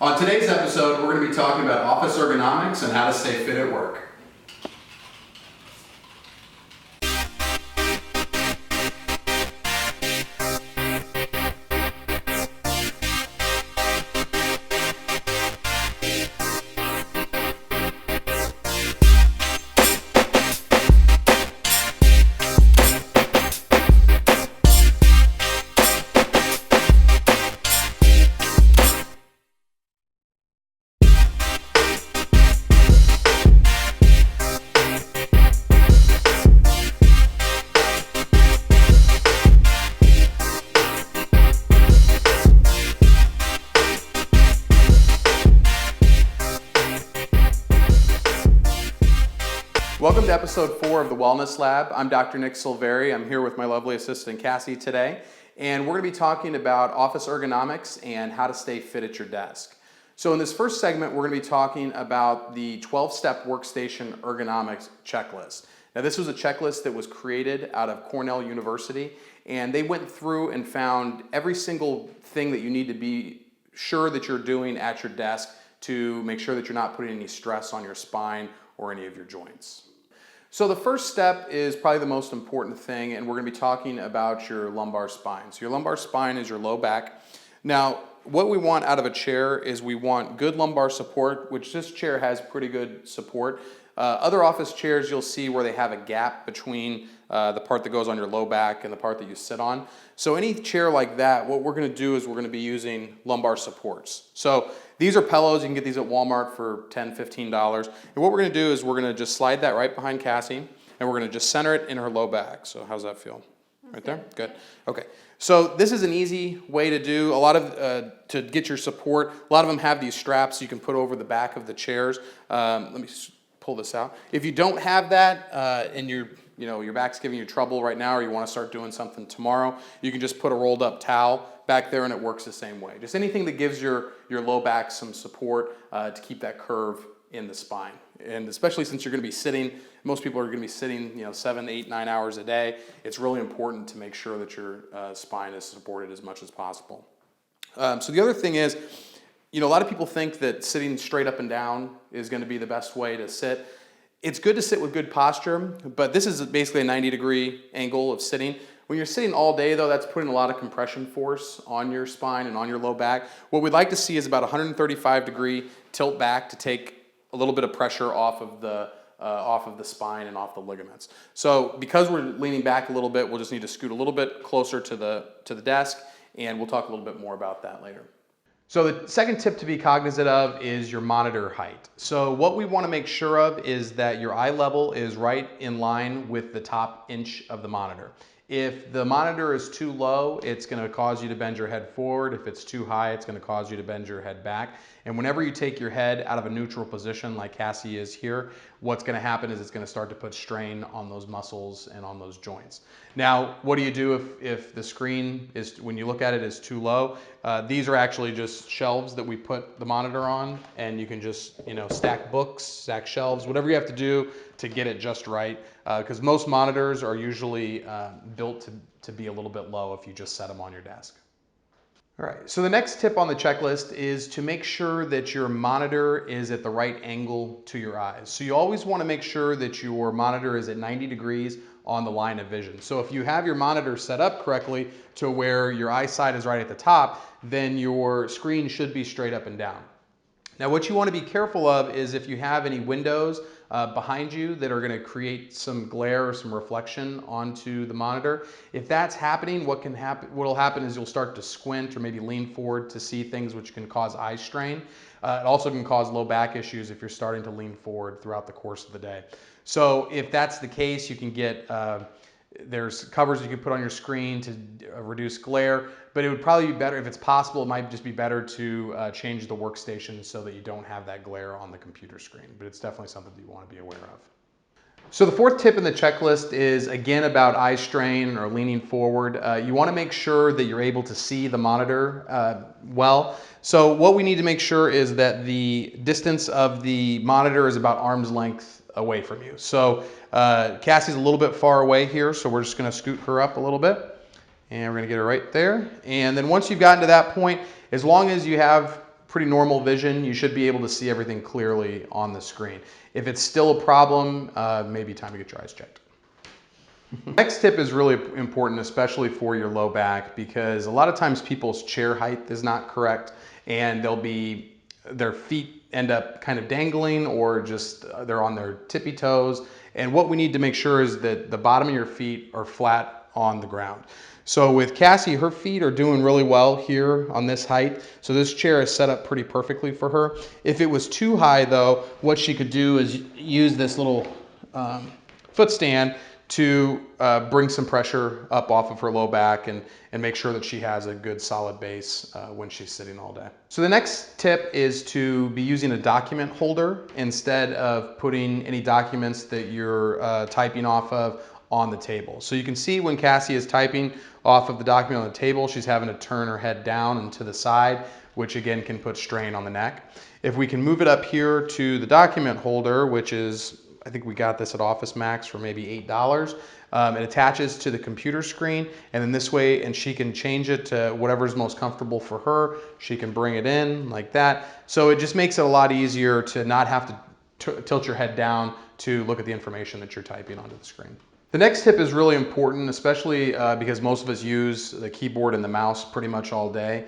On today's episode, we're going to be talking about office ergonomics and how to stay fit at work. Welcome to episode 4 of the Wellness Lab. I'm Dr. Nick Silveri. I'm here with my lovely assistant Cassie today, and we're going to be talking about office ergonomics and how to stay fit at your desk. So in this first segment, we're going to be talking about the 12-step workstation ergonomics checklist. Now this was a checklist that was created out of Cornell University, and they went through and found every single thing that you need to be sure that you're doing at your desk to make sure that you're not putting any stress on your spine or any of your joints. So the first step is probably the most important thing, and we're going to be talking about your lumbar spine. So your lumbar spine is your low back. Now, what we want out of a chair is we want good lumbar support, which this chair has pretty good support. Other office chairs you'll see where they have a gap between the part that goes on your low back and the part that you sit on. So any chair like that, what we're going to do is we're going to be using lumbar supports. So these are pillows. You can get these at Walmart for $10, $15. And what we're going to do is we're going to just slide that right behind Cassie, and we're going to just center it in her low back. So how's that feel? Right there? Good. Okay. So this is an easy way to do a lot of, to get your support. A lot of them have these straps you can put over the back of the chairs. Let me pull this out. If you don't have that and your back's giving you trouble right now, or you want to start doing something tomorrow, you can just put a rolled up towel back there and it works the same way. Just anything that gives your low back some support to keep that curve in the spine. And especially since you're going to be sitting, most people are going to be sitting 7, 8, 9 hours a day, it's really important to make sure that your spine is supported as much as possible. So the other thing is, a lot of people think that sitting straight up and down is going to be the best way to sit. It's good to sit with good posture, but this is basically a 90-degree angle of sitting. When you're sitting all day, though, that's putting a lot of compression force on your spine and on your low back. What we'd like to see is about a 135-degree tilt back to take a little bit of pressure off of the spine and off the ligaments. So because we're leaning back a little bit, we'll just need to scoot a little bit closer to the desk, and we'll talk a little bit more about that later. So the second tip to be cognizant of is your monitor height. So what we want to make sure of is that your eye level is right in line with the top inch of the monitor. If the monitor is too low, it's going to cause you to bend your head forward. If it's too high, it's going to cause you to bend your head back. And whenever you take your head out of a neutral position like Cassie is here, what's going to happen is it's going to start to put strain on those muscles and on those joints. Now, what do you do if the screen is, when you look at it, is too low? These are actually just shelves that we put the monitor on, and you can just stack books, stack shelves, whatever you have to do to get it just right, because most monitors are usually built to be a little bit low if you just set them on your desk. All right, so the next tip on the checklist is to make sure that your monitor is at the right angle to your eyes. So you always want to make sure that your monitor is at 90 degrees on the line of vision. So if you have your monitor set up correctly to where your eyesight is right at the top, then your screen should be straight up and down. Now what you want to be careful of is if you have any windows behind you that are going to create some glare or some reflection onto the monitor. If that's happening, what will happen is you'll start to squint or maybe lean forward to see things, which can cause eye strain. It also can cause low back issues if you're starting to lean forward throughout the course of the day. So if that's the case, you can get there's covers you can put on your screen to reduce glare, but it would probably be better, if it's possible, it might just be better to change the workstation so that you don't have that glare on the computer screen, but it's definitely something that you want to be aware of. So the fourth tip in the checklist is again about eye strain or leaning forward. You want to make sure that you're able to see the monitor well. So what we need to make sure is that the distance of the monitor is about arm's length away from you. So Cassie's a little bit far away here, so we're just going to scoot her up a little bit, and we're going to get her right there. And then once you've gotten to that point, as long as you have pretty normal vision, you should be able to see everything clearly on the screen. If it's still a problem, maybe time to get your eyes checked. Next tip is really important, especially for your low back, because a lot of times people's chair height is not correct, and their feet end up kind of dangling, or just they're on their tippy toes. And what we need to make sure is that the bottom of your feet are flat on the ground. So with Cassie, her feet are doing really well here on this height. So this chair is set up pretty perfectly for her. If it was too high though, what she could do is use this little foot stand to bring some pressure up off of her low back and make sure that she has a good solid base when she's sitting all day. So the next tip is to be using a document holder instead of putting any documents that you're typing off of on the table. So you can see when Cassie is typing off of the document on the table, she's having to turn her head down and to the side, which again can put strain on the neck. If we can move it up here to the document holder, which is, I think we got this at Office Max for maybe $8. It attaches to the computer screen, and then this way, and she can change it to whatever's most comfortable for her. She can bring it in like that. So it just makes it a lot easier to not have to tilt your head down to look at the information that you're typing onto the screen. The next tip is really important, especially because most of us use the keyboard and the mouse pretty much all day.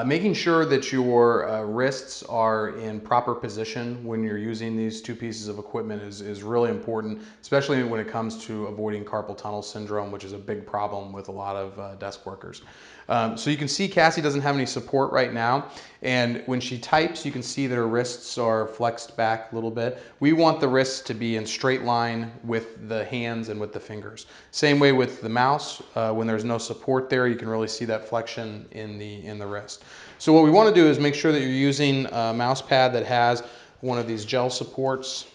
Making sure that your wrists are in proper position when you're using these two pieces of equipment is really important, especially when it comes to avoiding carpal tunnel syndrome, which is a big problem with a lot of desk workers. So you can see Cassie doesn't have any support right now, and when she types you can see that her wrists are flexed back a little bit. We want the wrists to be in straight line with the hands and with the fingers. Same way with the mouse, when there's no support there, you can really see that flexion in the wrist. So what we want to do is make sure that you're using a mouse pad that has one of these gel supports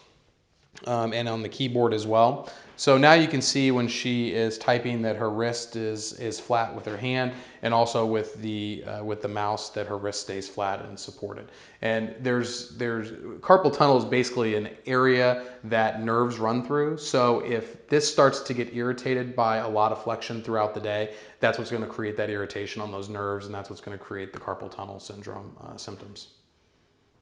and on the keyboard as well. So now you can see when she is typing that her wrist is flat with her hand, and also with the mouse that her wrist stays flat and supported. And there's carpal tunnel is basically an area that nerves run through. So if this starts to get irritated by a lot of flexion throughout the day, that's what's going to create that irritation on those nerves, and that's what's going to create the carpal tunnel syndrome symptoms.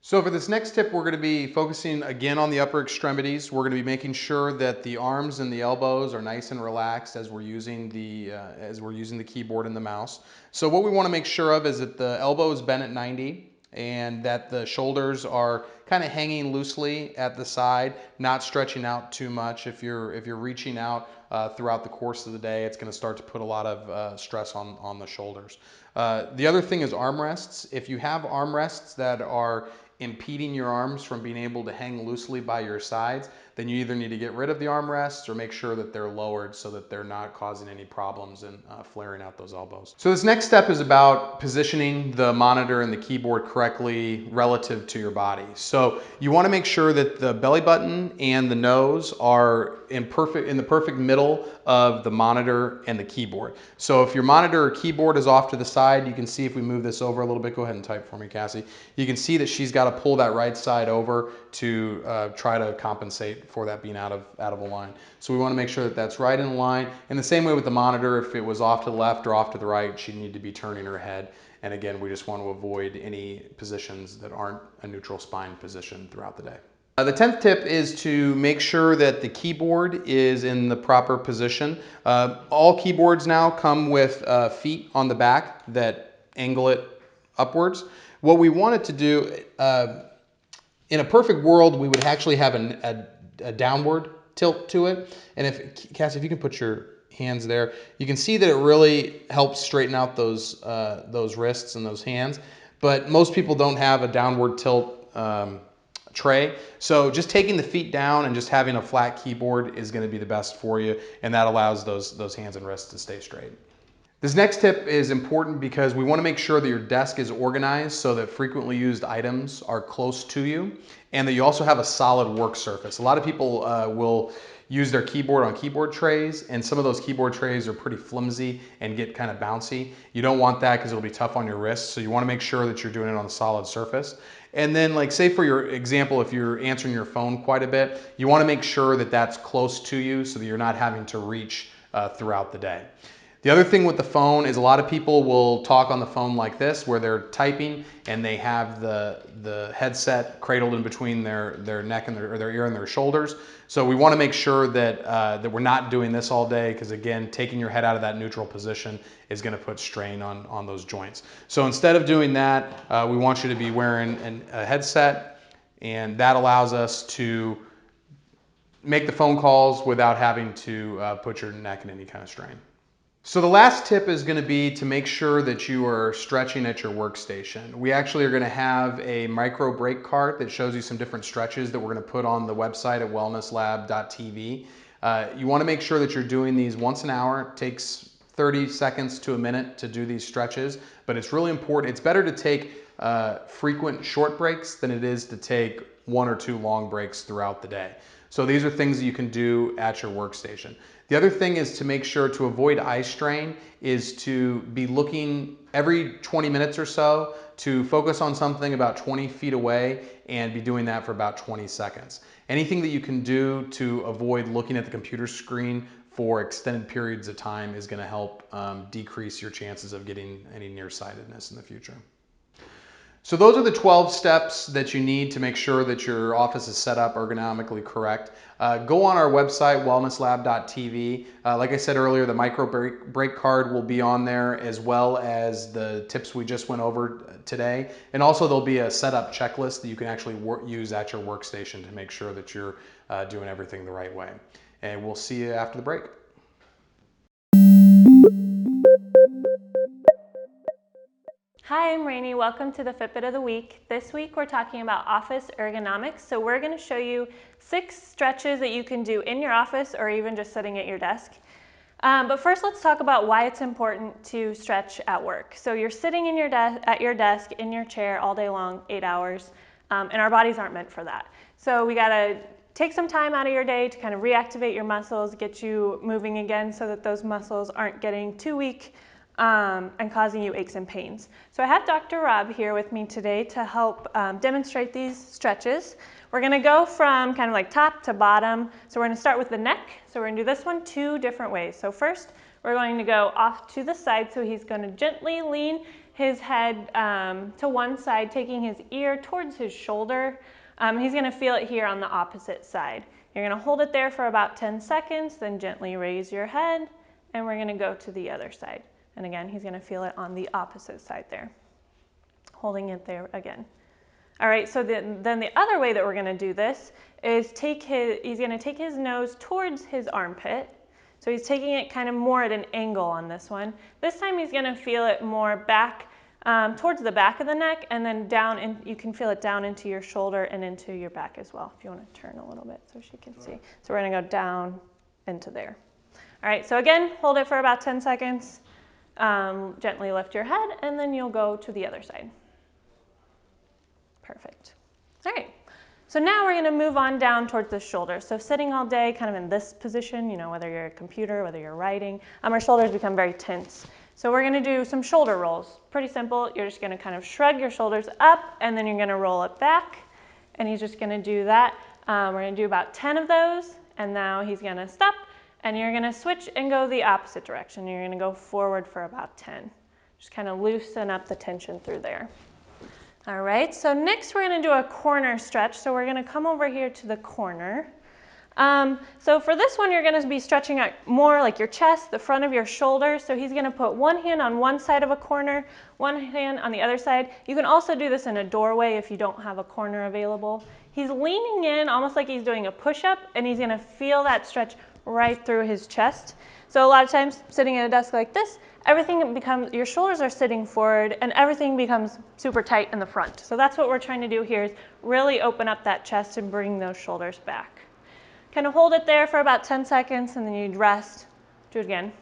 So for this next tip, we're going to be focusing again on the upper extremities. We're going to be making sure that the arms and the elbows are nice and relaxed as we're using the keyboard and the mouse. So what we want to make sure of is that the elbow is bent at 90 and that the shoulders are kind of hanging loosely at the side, not stretching out too much. If you're reaching out throughout the course of the day, it's going to start to put a lot of stress on the shoulders. The other thing is armrests. If you have armrests that are impeding your arms from being able to hang loosely by your sides, then you either need to get rid of the armrests or make sure that they're lowered so that they're not causing any problems and flaring out those elbows. So this next step is about positioning the monitor and the keyboard correctly relative to your body. So you want to make sure that the belly button and the nose are in the perfect middle of the monitor and the keyboard. So if your monitor or keyboard is off to the side, you can see, if we move this over a little bit, go ahead and type for me, Cassie. You can see that she's got to pull that right side over to try to compensate for that being out of line. So we want to make sure that that's right in line. And the same way with the monitor, if it was off to the left or off to the right, she'd need to be turning her head. And again, we just want to avoid any positions that aren't a neutral spine position throughout the day. The 10th tip is to make sure that the keyboard is in the proper position. All keyboards now come with feet on the back that angle it upwards. What we wanted to do, in a perfect world, we would actually have a downward tilt to it. And if, Cassie, if you can put your hands there, you can see that it really helps straighten out those wrists and those hands. But most people don't have a downward tilt tray. So just taking the feet down and just having a flat keyboard is going to be the best for you, and that allows those hands and wrists to stay straight. This next tip is important because we want to make sure that your desk is organized so that frequently used items are close to you and that you also have a solid work surface. A lot of people will use their keyboard on keyboard trays, and some of those keyboard trays are pretty flimsy and get kind of bouncy. You don't want that because it'll be tough on your wrists, so you want to make sure that you're doing it on a solid surface. And then, like, say for your example, if you're answering your phone quite a bit, you want to make sure that that's close to you so that you're not having to reach throughout the day. The other thing with the phone is a lot of people will talk on the phone like this, where they're typing and they have the headset cradled in between their neck and their ear and their shoulders. So we want to make sure that, that we're not doing this all day, because again, taking your head out of that neutral position is going to put strain on those joints. So instead of doing that, we want you to be wearing a headset, and that allows us to make the phone calls without having to put your neck in any kind of strain. So the last tip is going to be to make sure that you are stretching at your workstation. We actually are going to have a micro break cart that shows you some different stretches that we're going to put on the website at wellnesslab.tv. You want to make sure that you're doing these once an hour. It takes 30 seconds to a minute to do these stretches, but it's really important. It's better to take frequent short breaks than it is to take 1 or 2 long breaks throughout the day. So these are things that you can do at your workstation. The other thing is to make sure to avoid eye strain is to be looking every 20 minutes or so to focus on something about 20 feet away and be doing that for about 20 seconds. Anything that you can do to avoid looking at the computer screen for extended periods of time is going to help decrease your chances of getting any nearsightedness in the future. So those are the 12 steps that you need to make sure that your office is set up ergonomically correct. Go on our website, wellnesslab.tv. Like I said earlier, the micro break card will be on there, as well as the tips we just went over today. And also there'll be a setup checklist that you can actually use at your workstation to make sure that you're doing everything the right way. And we'll see you after the break. Hi, I'm Raney. Welcome to the Fitbit of the Week. This week we're talking about office ergonomics. So we're going to show you 6 stretches that you can do in your office or even just sitting at your desk. But first let's talk about why it's important to stretch at work. So you're sitting in at your desk, in your chair all day long, 8 hours, and our bodies aren't meant for that. So we got to take some time out of your day to kind of reactivate your muscles, get you moving again so that those muscles aren't getting too weak and causing you aches and pains. So I have Dr. Rob here with me today to help demonstrate these stretches. We're going to go from kind of like top to bottom. So we're going to start with the neck. So we're going to do this one 2 different ways. So first, we're going to go off to the side. So he's going to gently lean his head to one side, taking his ear towards his shoulder. He's going to feel it here on the opposite side. You're going to hold it there for about 10 seconds, then gently raise your head, and we're going to go to the other side. And again, he's going to feel it on the opposite side there, holding it there again. All right, so then the other way that we're going to do this is he's going to take his nose towards his armpit. So he's taking it kind of more at an angle on this one. This time he's going to feel it more back towards the back of the neck, and then down, and you can feel it down into your shoulder and into your back as well, if you want to turn a little bit so she can see. So we're going to go down into there. All right, so again, hold it for about 10 seconds. Gently lift your head, and then you'll go to the other side. Perfect. All right, so now we're going to move on down towards the shoulders. So sitting all day kind of in this position, you know, whether you're a computer, whether you're writing, our shoulders become very tense. So we're going to do some shoulder rolls. Pretty simple. You're just going to kind of shrug your shoulders up, and then you're going to roll it back, and he's just going to do that. We're going to do about 10 of those, and now he's going to stop. And you're going to switch and go the opposite direction. You're going to go forward for about 10. Just kind of loosen up the tension through there. All right, so next we're going to do a corner stretch. So we're going to come over here to the corner. So for this one, you're going to be stretching out more like your chest, the front of your shoulder. So he's going to put one hand on one side of a corner, one hand on the other side. You can also do this in a doorway if you don't have a corner available. He's leaning in almost like he's doing a push-up, and he's going to feel that stretch right through his chest. So a lot of times sitting at a desk like this, everything becomes, your shoulders are sitting forward and everything becomes super tight in the front. So that's what we're trying to do here, is really open up that chest and bring those shoulders back. Kind of hold it there for about 10 seconds, and then you'd rest. Do it again.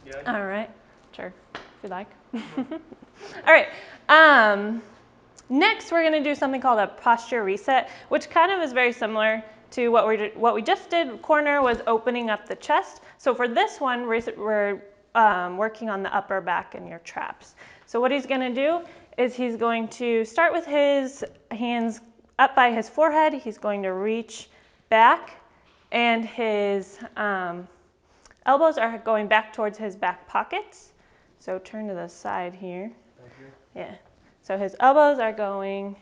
Yeah. All right, sure, if you like. All right, next we're gonna do something called a posture reset, which kind of is very similar to what we just did. Corner was opening up the chest. So for this one, we're working on the upper back and your traps. So what he's going to do is he's going to start with his hands up by his forehead. He's going to reach back, and his elbows are going back towards his back pockets. So turn to the side here. Yeah. So his elbows are going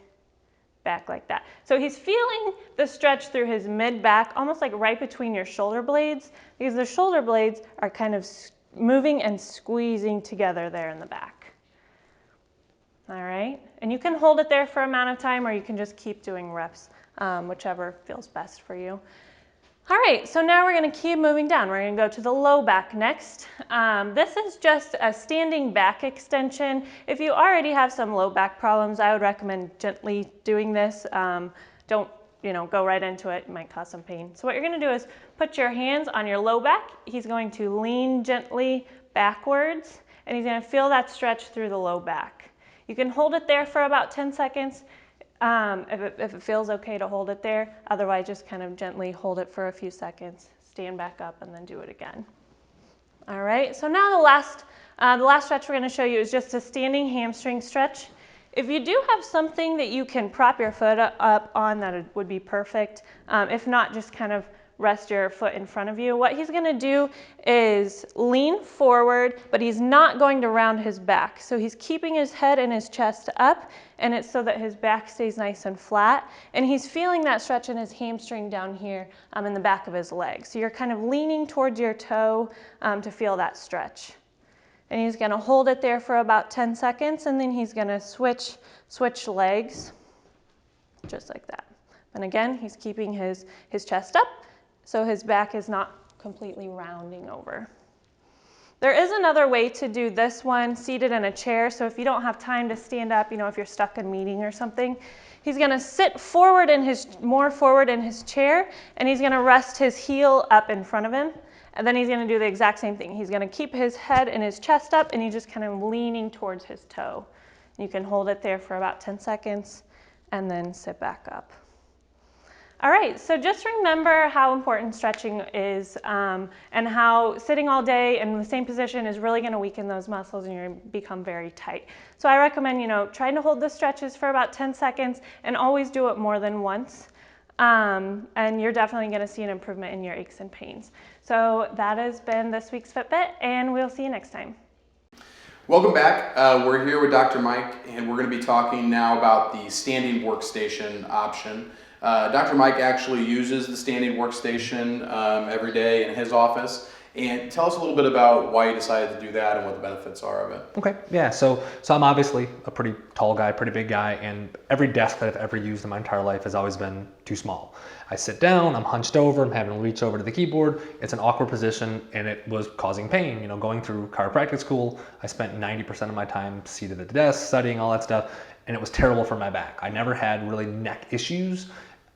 back like that. So he's feeling the stretch through his mid-back, almost like right between your shoulder blades, because the shoulder blades are kind of moving and squeezing together there in the back. All right, and you can hold it there for an amount of time, or you can just keep doing reps, whichever feels best for you. All right, so now we're going to keep moving down. We're going to go to the low back next. This is just a standing back extension. If you already have some low back problems, I would recommend gently doing this. Don't go right into it. It might cause some pain. So what you're going to do is put your hands on your low back. He's going to lean gently backwards, and he's going to feel that stretch through the low back. You can hold it there for about 10 seconds. If it feels okay to hold it there. Otherwise, just kind of gently hold it for a few seconds, stand back up, and then do it again. All right, so now the last stretch we're going to show you is just a standing hamstring stretch. If you do have something that you can prop your foot up on, that would be perfect. If not, just kind of rest your foot in front of you. What he's going to do is lean forward, but he's not going to round his back. So he's keeping his head and his chest up, and it's so that his back stays nice and flat. And he's feeling that stretch in his hamstring down here in the back of his leg. So you're kind of leaning towards your toe to feel that stretch. And he's going to hold it there for about 10 seconds, and then he's going to switch legs, just like that. And again, he's keeping his chest up, so his back is not completely rounding over. There is another way to do this one seated in a chair. So if you don't have time to stand up, if you're stuck in a meeting or something, he's going to sit more forward in his chair, and he's going to rest his heel up in front of him. And then he's going to do the exact same thing. He's going to keep his head and his chest up, and he's just kind of leaning towards his toe. You can hold it there for about 10 seconds and then sit back up. All right, so just remember how important stretching is and how sitting all day in the same position is really going to weaken those muscles and you're going to become very tight. So I recommend, trying to hold the stretches for about 10 seconds and always do it more than once. And you're definitely going to see an improvement in your aches and pains. So that has been this week's Fitbit, and we'll see you next time. Welcome back. We're here with Dr. Mike, and we're going to be talking now about the standing workstation option. Dr. Mike actually uses the standing workstation every day in his office. And tell us a little bit about why you decided to do that and what the benefits are of it. Okay, yeah, so I'm obviously a pretty tall guy, pretty big guy, and every desk that I've ever used in my entire life has always been too small. I sit down, I'm hunched over, I'm having to reach over to the keyboard. It's an awkward position, and it was causing pain. Going through chiropractic school, I spent 90% of my time seated at the desk, studying all that stuff, and it was terrible for my back. I never had really neck issues,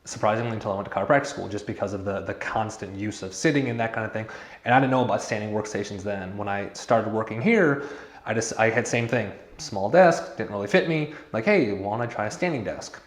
surprisingly, until I went to chiropractic school, just because of the constant use of sitting and that kind of thing. And I didn't know about standing workstations then. When I started working here, I had same thing. Small desk, didn't really fit me. Like, hey, why don't I try a standing desk?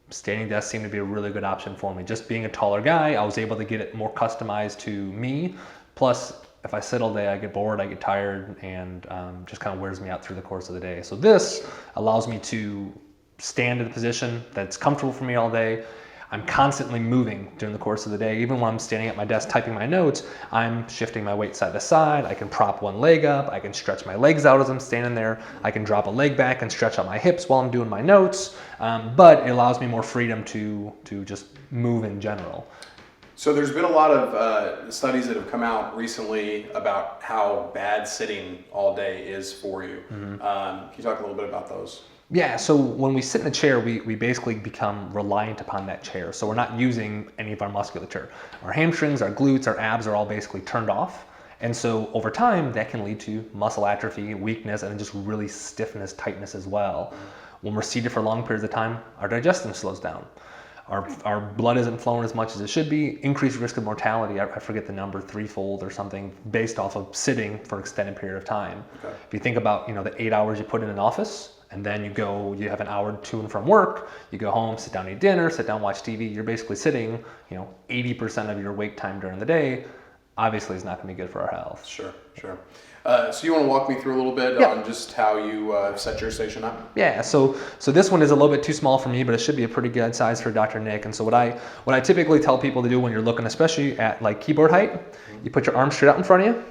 Standing desk seemed to be a really good option for me. Just being a taller guy, I was able to get it more customized to me. Plus, if I sit all day, I get bored, I get tired, and just kind of wears me out through the course of the day. So this allows me to stand in a position that's comfortable for me all day. I'm constantly moving during the course of the day. Even when I'm standing at my desk typing my notes, I'm shifting my weight side to side. I can prop one leg up. I can stretch my legs out as I'm standing there. I can drop a leg back and stretch out my hips while I'm doing my notes. But it allows me more freedom to just move in general. So there's been a lot of studies that have come out recently about how bad sitting all day is for you. Mm-hmm. Can you talk a little bit about those? Yeah, so when we sit in a chair, we basically become reliant upon that chair. So we're not using any of our musculature. Our hamstrings, our glutes, our abs are all basically turned off. And so over time, that can lead to muscle atrophy, weakness, and just really stiffness, tightness as well. When we're seated for long periods of time, our digestion slows down. Our blood isn't flowing as much as it should be. Increased risk of mortality, I forget the number, threefold or something, based off of sitting for an extended period of time. Okay. If you think about the 8 hours you put in an office, and then you have an hour to and from work, you go home, sit down, eat dinner, sit down, watch TV, you're basically sitting 80% of your wake time during the day. obviously is not going to be good for our health. Sure. So you want to walk me through a little bit on just how you set your station up? Yeah, so this one is a little bit too small for me, but it should be a pretty good size for Dr. Nick. And so what I typically tell people to do when you're looking, especially at like keyboard height, you put your arms straight out in front of you,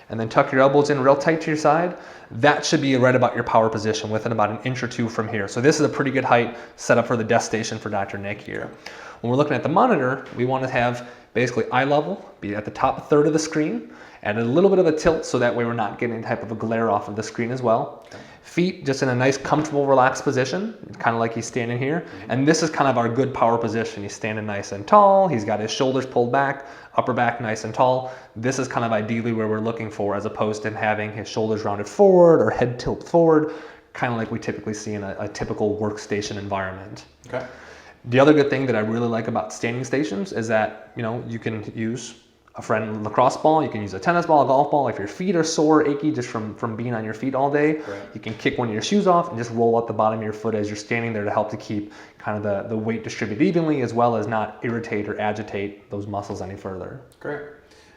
and then tuck your elbows in real tight to your side. That should be right about your power position, within about an inch or two from here. So this is a pretty good height set up for the desk station for Dr. Nick here. When we're looking at the monitor, we want to have basically eye level, be at the top third of the screen, and a little bit of a tilt so that way we're not getting any type of a glare off of the screen as well. Okay. Feet just in a nice, comfortable, relaxed position, kind of like he's standing here. And this is kind of our good power position. He's standing nice and tall. He's got his shoulders pulled back, upper back nice and tall. This is kind of ideally where we're looking for, as opposed to him having his shoulders rounded forward or head tilt forward, kind of like we typically see in a typical workstation environment. Okay. The other good thing that I really like about standing stations is that, you can use a friend lacrosse ball, you can use a tennis ball, a golf ball. If your feet are sore, achy just from being on your feet all day, you can kick one of your shoes off and just roll out the bottom of your foot as you're standing there to help to keep kind of the weight distributed evenly, as well as not irritate or agitate those muscles any further. Great.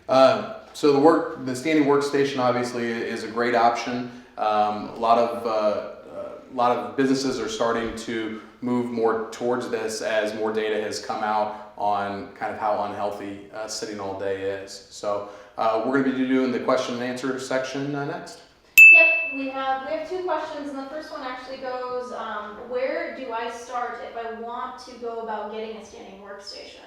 So the standing workstation obviously is a great option. A lot of businesses are starting to move more towards this as more data has come out on kind of how unhealthy sitting all day is. So we're going to be doing the question and answer section next. Yep, we have two questions, and the first one actually goes, where do I start if I want to go about getting a standing workstation?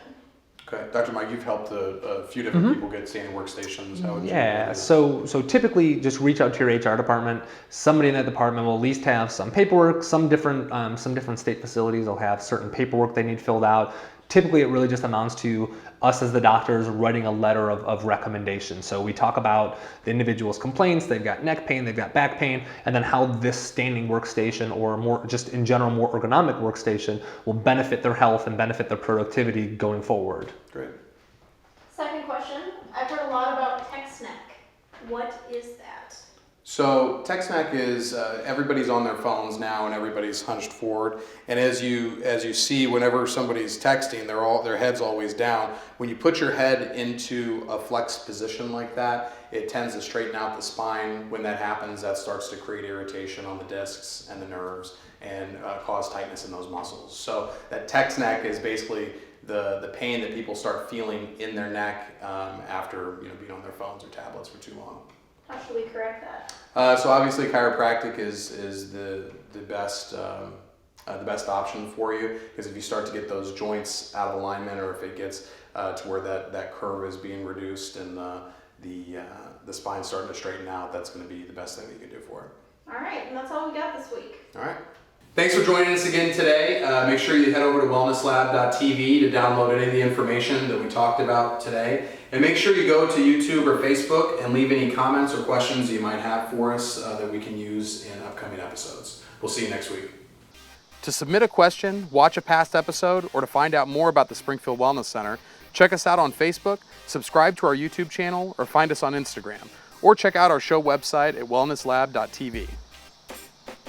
Okay, Dr. Mike, you've helped a few different people get standing workstations. How would you so typically just reach out to your HR department. Somebody in that department will at least have some paperwork. Some different state facilities will have certain paperwork they need filled out. Typically, it really just amounts to us as the doctors writing a letter of recommendation. So we talk about the individual's complaints, they've got neck pain, they've got back pain, and then how this standing workstation, or more just in general, more ergonomic workstation, will benefit their health and benefit their productivity going forward. Great. Second question, I've heard a lot about text neck. What is that? So text neck is everybody's on their phones now and everybody's hunched forward. And as you see, whenever somebody's texting, their head's always down. When you put your head into a flexed position like that, it tends to straighten out the spine. When that happens, that starts to create irritation on the discs and the nerves and cause tightness in those muscles. So that text neck is basically the pain that people start feeling in their neck after being on their phones or tablets for too long. How should we correct that? So obviously chiropractic is the best option for you, because if you start to get those joints out of alignment, or if it gets to where that curve is being reduced and the spine's starting to straighten out, that's going to be the best thing that you can do for it. All right, and that's all we got this week. All right. Thanks for joining us again today. Make sure you head over to WellnessLab.tv to download any of the information that we talked about today. And make sure you go to YouTube or Facebook and leave any comments or questions you might have for us that we can use in upcoming episodes. We'll see you next week. To submit a question, watch a past episode, or to find out more about the Springfield Wellness Center, check us out on Facebook, subscribe to our YouTube channel, or find us on Instagram. Or check out our show website at WellnessLab.tv.